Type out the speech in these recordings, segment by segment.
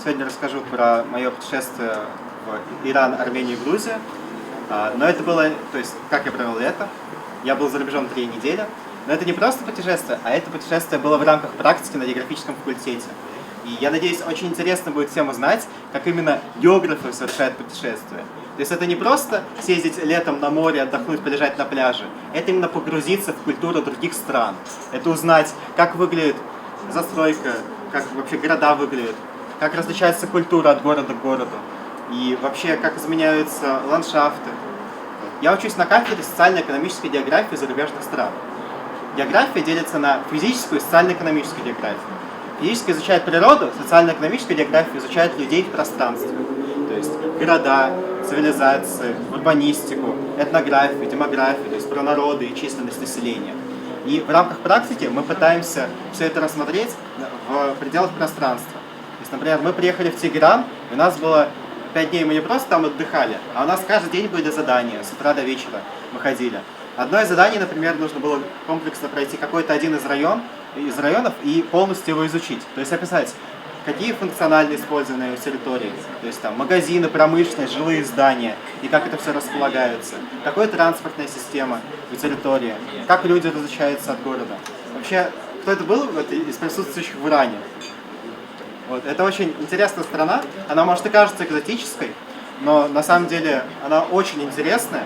Сегодня расскажу про мое путешествие в Иран, Армению и Грузию. Но это было, то есть, как я провел лето. Я был за рубежом 3 недели. Но это не просто путешествие, а это путешествие было в рамках практики на географическом факультете. И я надеюсь, очень интересно будет всем узнать, как именно географы совершают путешествия. То есть это не просто съездить летом на море, отдохнуть, полежать на пляже. Это именно погрузиться в культуру других стран. Это узнать, как выглядит застройка, как вообще города выглядят, как различается культура от города к городу. И вообще, как изменяются ландшафты. Я учусь на кафедре социально-экономической географии зарубежных стран. География делится на физическую и социально-экономическую географию. Физически изучает природу, социально-экономическая география изучает людей в пространстве. То есть города, цивилизации, урбанистику, этнографию, демографию, то есть про народы и численность населения. И в рамках практики мы пытаемся все это рассмотреть в пределах пространства. То есть, например, мы приехали в Тегеран, и у нас было 5 дней, мы не просто там отдыхали, а у нас каждый день были задания, с утра до вечера мы ходили. Одно из заданий, например, нужно было комплексно пройти какой-то один из районов и полностью его изучить. То есть описать, какие функционально использованные территории, то есть там магазины, промышленность, жилые здания, и как это все располагается, какая транспортная система у территории, как люди различаются от города. Вообще, кто это был из присутствующих в Иране? Вот, это очень интересная страна, она может и кажется экзотической, но на самом деле она очень интересная.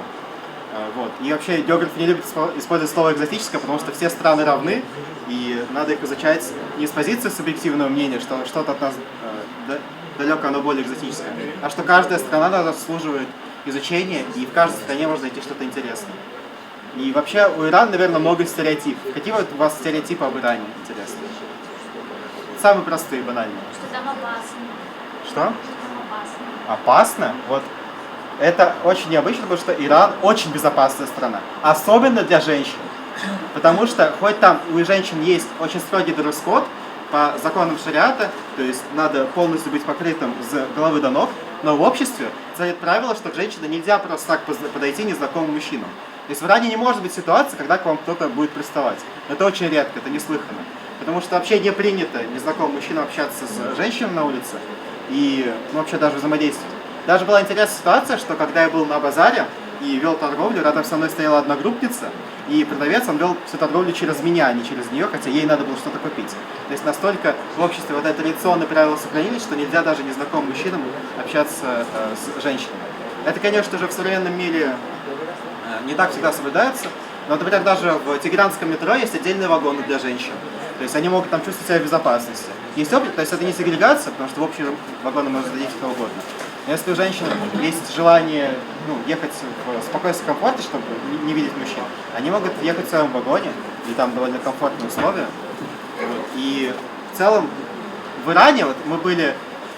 Вот. И вообще географы не любят использовать слово экзотическое, потому что все страны равны, и надо их изучать не с позиции субъективного мнения, что что-то от нас далеко, оно более экзотическое, а что каждая страна заслуживает изучения, и в каждой стране можно найти что-то интересное. И вообще у Ирана, наверное, много стереотипов. Какие вот у вас стереотипы об Иране интересные? Самые простые, банальные. Что там опасно. Что? Что там опасно. Опасно? Вот. Это очень необычно, потому что Иран очень безопасная страна. Особенно для женщин. Потому что, хоть там у женщин есть очень строгий дресс-код по законам шариата, то есть надо полностью быть покрытым с головы до ног, но в обществе царит правило, что к женщине нельзя просто так подойти незнакомым мужчинам. То есть в Иране не может быть ситуации, когда к вам кто-то будет приставать. Это очень редко, это неслыханно. Потому что вообще не принято незнакомым мужчинам общаться с женщинами на улице и вообще даже взаимодействовать. Даже была интересная ситуация, что когда я был на базаре и вел торговлю, рядом со мной стояла одногруппница, и продавец, он вел всю торговлю через меня, а не через нее, хотя ей надо было что-то купить. То есть настолько в обществе вот это традиционное правило сохранились, что нельзя даже незнакомым мужчинам общаться с женщинами. Это, конечно же, в современном мире не так всегда соблюдается, но, например, даже в тегеранском метро есть отдельные вагоны для женщин. То есть они могут там чувствовать себя в безопасности. Есть опыт, то есть это не сегрегация, потому что в общем вагоны можно садить кто угодно. Но если у женщин есть желание ехать в спокойствии и комфорте, чтобы не видеть мужчин, они могут ехать в своем вагоне, и там довольно комфортные условия. И в целом в Иране вот мы были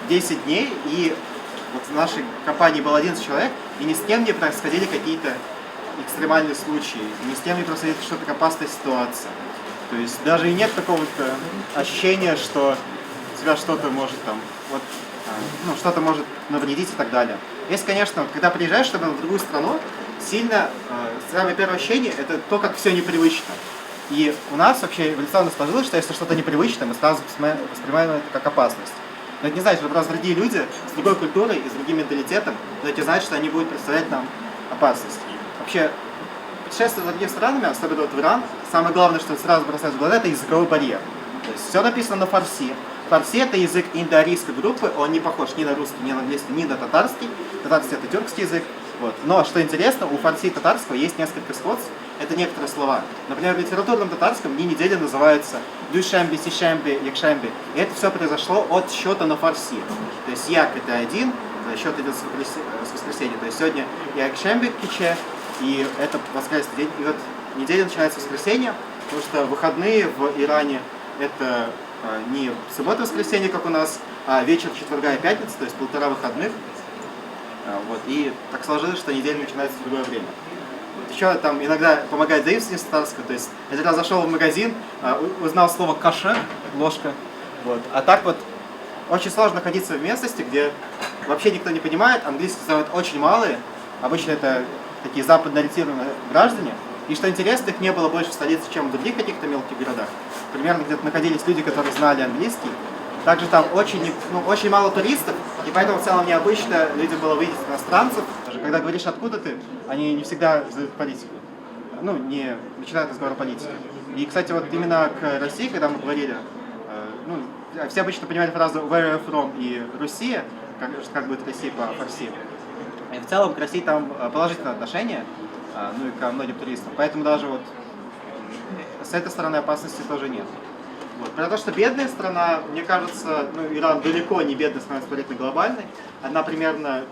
10 дней, и вот в нашей компании было 11 человек, и ни с кем не происходили какие-то экстремальные случаи, ни с кем не происходила что-то опасная ситуация. То есть даже и нет такого-то ощущения, что тебя что-то может там, что-то может навредить и так далее. Есть, конечно, когда приезжаешь в другую страну, самое первое ощущение – это то, как все непривычно. И у нас вообще эволюционно сложилось, что если что-то непривычно, мы сразу воспринимаем это как опасность. Но это не значит, что просто другие люди с другой культурой и с другим менталитетом, но это значит, что они будут представлять нам опасность. Вообще, путешествие за другими странами, особенно вот в Иран, самое главное, что сразу бросается в глаза, это языковой барьер. То есть все написано на фарси. Фарси — это язык индоарийской группы, он не похож ни на русский, ни на английский, ни на татарский. Татарский — это тюркский язык. Вот. Но, что интересно, у фарси и татарского есть несколько сходств. Это некоторые слова. Например, в литературном татарском дни недели называются дюшемби, сишемби, якшемби. И это все произошло от счета на фарси. То есть як — это один, счет идет с воскресенья. То есть сегодня якшемби киче, и это воскресный день. И вот неделя начинается с воскресенья, потому что выходные в Иране это не суббота-воскресенье, как у нас, а вечер четверга и пятница, то есть 1,5 выходных. Вот. И так сложилось, что неделя начинается в другое время. Еще там иногда помогает заимствование с татарского, то есть я когда зашел в магазин, узнал слово каше, ложка. Вот. А так вот очень сложно находиться в местности, где вообще никто не понимает, английский знают очень малые, обычно это такие западно-ориентированные граждане. И что интересно, их не было больше в столице, чем в других каких-то мелких городах. Примерно где-то находились люди, которые знали английский, Также там очень мало туристов, и поэтому в целом необычно людям было видеть иностранцев. Даже когда говоришь, откуда ты, они не всегда задают политику. Ну, не начинают разговор о политике. И, кстати, вот именно к России, когда мы говорили, все обычно понимали фразу «where are you from» и «Россия», как будет Россия по-фарси. И в целом к России там положительное отношение, ну и ко многим туристам. Поэтому даже вот с этой стороны опасности тоже нет. Вот. Про то, что бедная страна, мне кажется, Иран далеко не бедная страна, смотреть на глобальной. Она примерно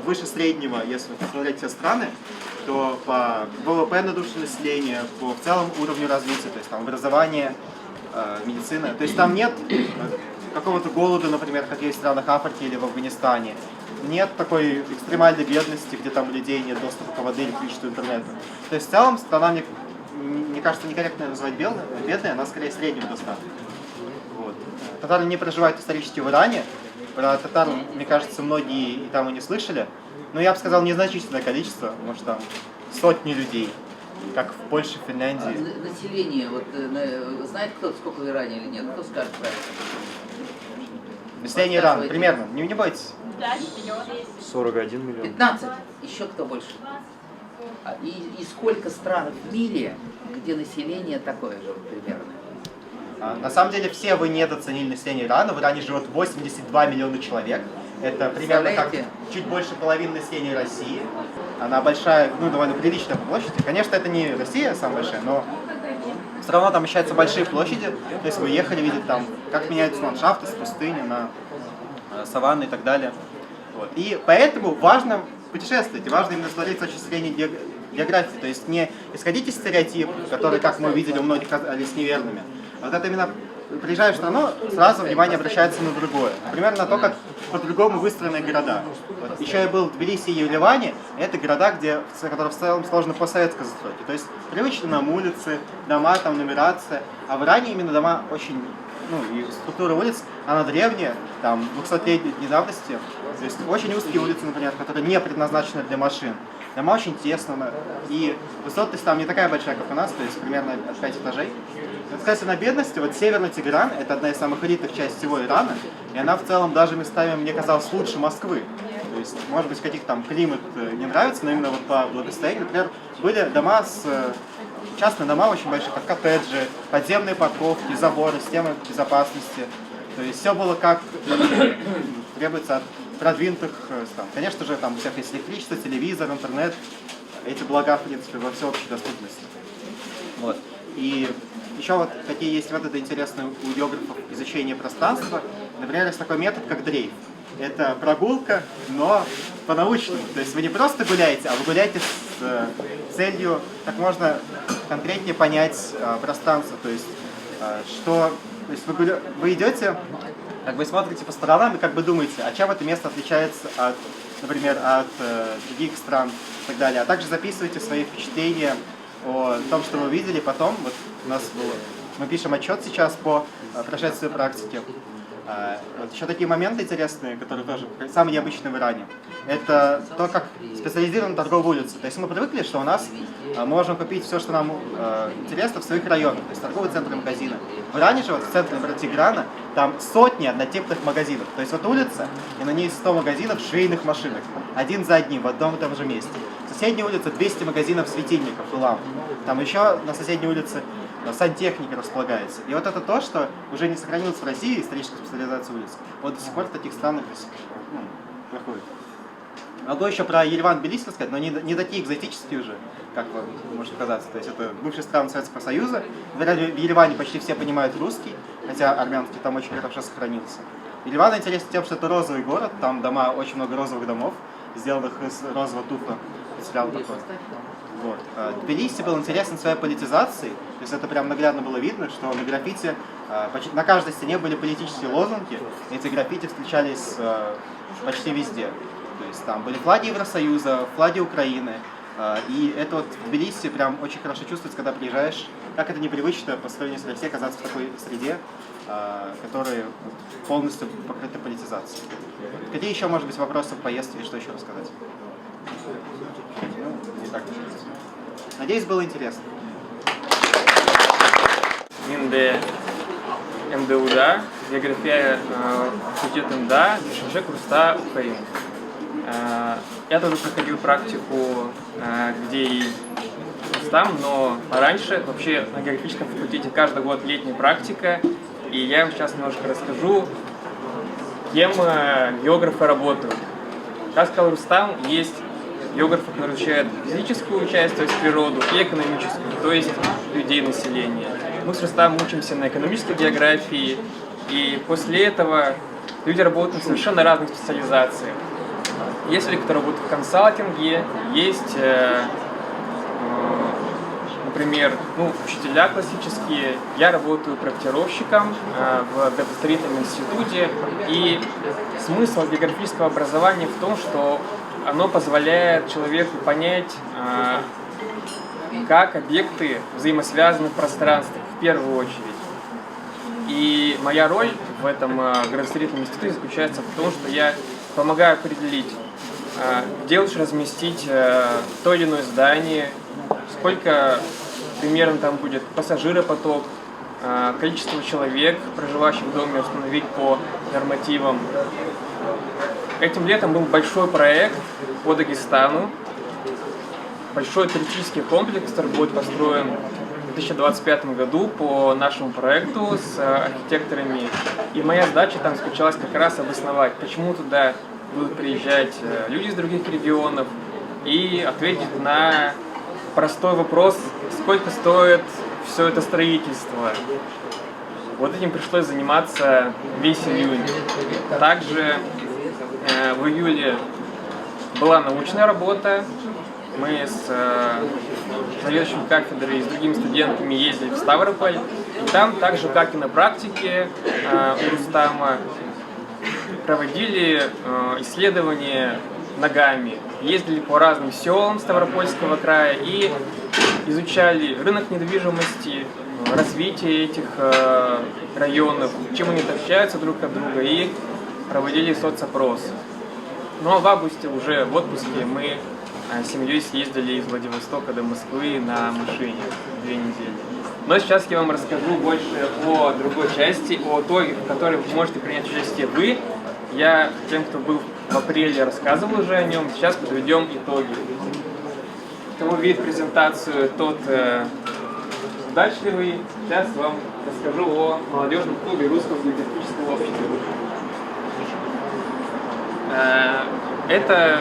выше среднего, если посмотреть все страны, то по ВВП на душу населения, по в целом уровню развития, то есть там образование, медицина. То есть там нет какого-то голода, например, как есть в странах Африки или в Афганистане. Нет такой экстремальной бедности, где там у людей нет доступа к воде, электричеству, интернету. То есть в целом страна, мне кажется, некорректно называть бедной, она скорее среднего достатка. Вот. Татары не проживают исторически в Иране. Про татар, мне кажется, многие и там и не слышали. Но я бы сказал, незначительное количество, может там сотни людей, как в Польше, Финляндии. Население, вот знает кто сколько в Иране или нет? Кто скажет правильно? Население Ирана, примерно, не бойтесь. 41 миллион. 15. Еще кто больше? И сколько стран в мире, где население такое же примерно? На самом деле все вы недооценили население Ирана. В Иране живет 82 миллиона человек. Это примерно как чуть больше половины населения России. Она большая, довольно приличная по площади. Конечно, это не Россия самая большая, но все равно там вмещаются большие площади. То есть вы ехали видеть там, как меняются ландшафты с пустыни на саванны и так далее. Вот. И поэтому важно путешествовать, и важно именно смотреть с точки зрения географии. То есть не исходить из стереотипов, которые, как мы видели, у многих оказались неверными. А вот это именно приезжаешь в страну, сразу внимание обращается на другое. Например, на то, как по-другому выстроены города. Вот. Еще я был в Тбилиси и Ереване. Это города, которые в целом сложно по советской застройке. То есть привычно нам улицы, дома, там нумерация. А в Иране именно дома очень, и структура улиц, она древняя, там 200-летней давности. То есть очень узкие улицы, например, которые не предназначены для машин. Дома очень тесно, и высотность там не такая большая, как у нас, то есть примерно от 5 этажей. Но, кстати, на бедности, вот Северный Тегеран, это одна из самых элитных частей всего Ирана, и она в целом даже местами, мне казалось, лучше Москвы. То есть, может быть, каких там климат не нравится, но именно вот по благосостоянию, например, были дома частные дома очень большие, как коттеджи, подземные парковки, заборы, системы безопасности. То есть все было как требуется от продвинутых стран. Конечно же, там у всех есть электричество, телевизор, интернет, эти блага, в принципе, во всеобщей доступности. Вот. И еще вот какие есть методы интересные у географов изучения пространства. Например, есть такой метод, как дрейф. Это прогулка, но по-научному. То есть вы не просто гуляете, а вы гуляете с целью как можно конкретнее понять пространство. То есть, вы идете, как бы смотрите по сторонам и как бы думаете, а чем это место отличается от, например, от других стран и так далее. А также записывайте свои впечатления о том, что вы видели. Потом, вот у нас мы пишем отчет сейчас по прошествию практики. Вот еще такие моменты интересные, которые тоже самые необычные в Иране. Это то, как специализирована торговая улица. То есть мы привыкли, что у нас можем купить все, что нам интересно в своих районах, то есть торговые центры, магазины. В Иране же, вот в центре, например, Тегерана, там сотни однотипных магазинов. То есть вот улица, и на ней 100 магазинов швейных машинок, один за одним, в одном и том же месте. Соседняя улица 200 магазинов светильников и ламп. Там еще на соседней улице сантехника располагается. И вот это то, что уже не сохранилось в России, историческая специализация улиц. Вот до сих пор в таких странах проходит. Могу еще про Ереван, Тбилиси рассказать, но не такие экзотические уже, как вам может казаться. То есть это бывшие страны Советского Союза. В Ереване почти все понимают русский, хотя армянский там очень хорошо сохранился. Ереван интересен тем, что это розовый город, там дома, очень много розовых домов, сделанных из розового туфа. Сериал такой. Вот. Тбилиси был интересен своей политизацией, то есть это прям наглядно было видно, что на граффити почти на каждой стене были политические лозунги, и эти граффити встречались почти везде. То есть там были флаги Евросоюза, флаги Украины, и это вот в Тбилиси прям очень хорошо чувствуется, когда приезжаешь, как это непривычно по сравнению с Россией оказаться в такой среде, которая полностью покрыта политизацией. Какие еще, может быть, вопросы в поездке и что еще рассказать? Не так интересно. Надеюсь, было интересно. Мен де МДУда география факультета МДА, Бишинжек Руста, Украина. Я тоже проходил практику, где и Рустам, но раньше вообще на географическом факультете каждый год летняя практика, и я вам сейчас немножко расскажу, кем географы работают. Как сказал Рустам, есть географы, которые изучают физическую часть, то есть природу, и экономическую, то есть людей, населения. Мы с Рустамом учимся на экономической географии, и после этого люди работают на совершенно разных специализациях. Есть люди, которые работают в консалтинге, есть, например, учителя классические. Я работаю проектировщиком в градостроительном институте, и смысл географического образования в том, что оно позволяет человеку понять, как объекты взаимосвязаны в пространстве, в первую очередь. И моя роль в этом градостроительном институте заключается в том, что я помогаю определить, где лучше разместить то или иное здание, сколько примерно там будет пассажиропоток, количество человек, проживающих в доме, установить по нормативам. Этим летом был большой проект по Дагестану, большой туристический комплекс, который будет построен в 2025 году по нашему проекту с архитекторами. И моя задача там заключалась как раз обосновать, почему туда будут приезжать люди из других регионов, и ответить на простой вопрос, сколько стоит все это строительство. Вот этим пришлось заниматься весь июнь. Также в июле была научная работа. Мы с заведующим кафедрой и с другими студентами ездили в Ставрополь. И там, так же как и на практике у Рустама, проводили исследования ногами. Ездили по разным селам Ставропольского края и изучали рынок недвижимости, развитие этих районов, чем они отличаются друг от друга, и проводили соцопрос. Ну а в августе уже в отпуске мы с семьей съездили из Владивостока до Москвы на машине 2 недели. Но сейчас я вам расскажу больше о другой части, о той, в которой вы можете принять участие вы. Я тем, кто был в апреле, рассказывал уже о нем. Сейчас подведем итоги. Кто видит презентацию, тот удачливый. Сейчас вам расскажу о молодежном клубе Русского географического общества. Это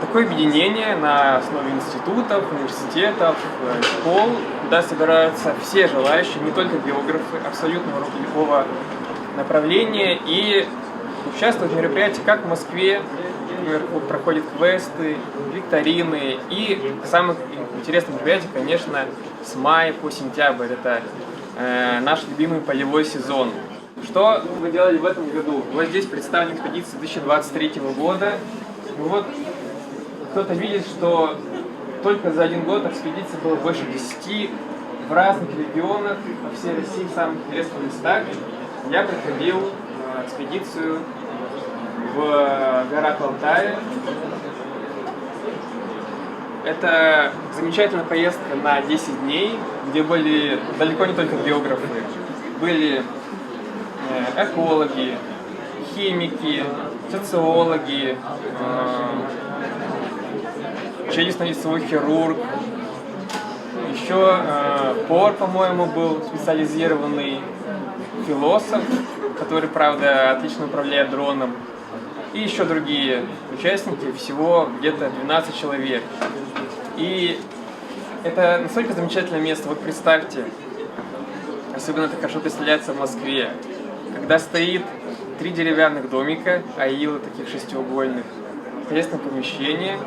такое объединение на основе институтов, университетов, школ, куда собираются все желающие, не только географы, абсолютно любого направления, и участвуют в мероприятиях как в Москве, например, проходят квесты, викторины, и самое интересное мероприятие, конечно, с мая по сентябрь, это наш любимый полевой сезон. Что мы делали в этом году? Вот здесь представлена экспедиция 2023 года. Вот кто-то видит, что только за один год экспедиций было больше 10 в разных регионах, по всей России, в самых интересных местах. Я проходил экспедицию в горах Алтая. Это замечательная поездка на 10 дней, где были далеко не только географы, были экологи, химики, социологи, челюстно-лицевой хирург, еще повар, по-моему, был специализированный, философ, который, правда, отлично управляет дроном, и еще другие участники, всего где-то 12 человек. И это настолько замечательное место, вот представьте, особенно это хорошо представляется в Москве, когда стоит 3 деревянных домика, аилы таких шестиугольных, интересное помещение,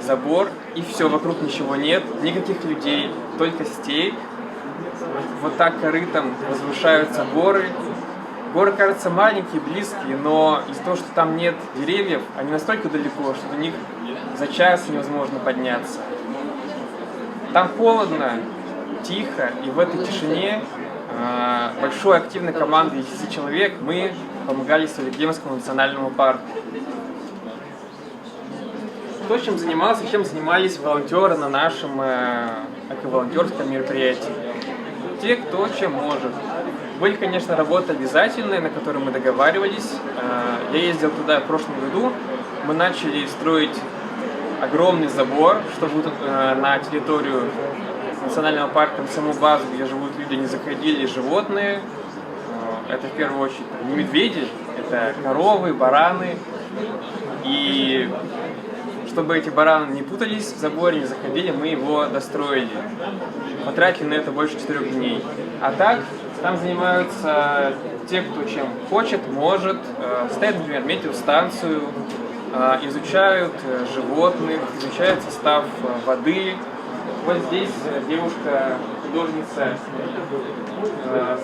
забор, и все, вокруг ничего нет, никаких людей, только степь. Вот так корытом возвышаются горы. Горы кажутся маленькие, близкие, но из-за того, что там нет деревьев, они настолько далеко, что до них за час невозможно подняться. Там холодно, тихо, и в этой тишине большой активной командой 10 человек мы помогали Солигемскому национальному парку. То, чем занимался, чем занимались волонтеры на нашем эко-волонтерском мероприятии. Те, кто чем может. Были, конечно, работы обязательные, на которые мы договаривались. Я ездил туда в прошлом году. Мы начали строить огромный забор, чтобы на территорию национального парка, на саму базу, где живут люди, не заходили животные. Это в первую очередь не медведи, это коровы, бараны. И чтобы эти бараны не путались в заборе, не заходили, мы его достроили. Потратили на это больше 4 дней. А так, там занимаются те, кто чем хочет, может. Ставят, например, метеостанцию, изучают животных, изучают состав воды. Вот здесь девушка, художница,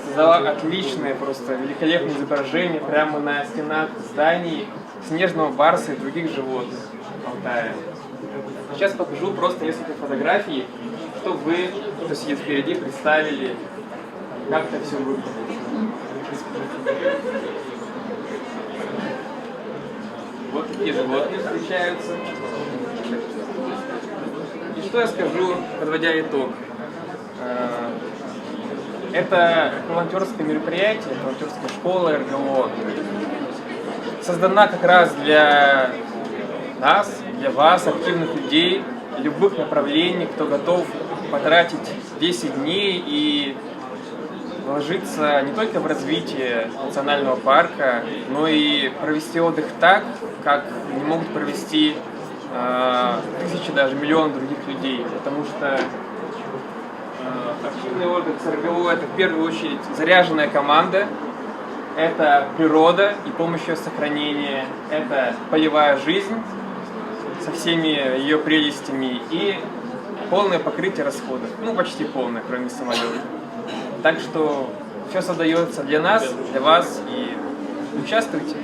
создала отличное, просто великолепное изображение прямо на стенах зданий снежного барса и других животных Алтая. Сейчас покажу просто несколько фотографий, чтобы вы, кто сидит впереди, представили, как это все выглядит. Вот такие животные встречаются. И что я скажу, подводя итог? Это волонтерское мероприятие, волонтерская школа РГО создана как раз для нас, для вас, активных людей, любых направлений, кто готов потратить 10 дней и вложиться не только в развитие национального парка, но и провести отдых так, как не могут провести тысячи, даже миллионы других людей. Потому что активный отдых с РГО — это в первую очередь заряженная команда, это природа и помощь ее сохранения, это полевая жизнь со всеми ее прелестями и полное покрытие расходов. Ну, почти полное, кроме самолета. Так что все создается для нас, для вас, и участвуйте.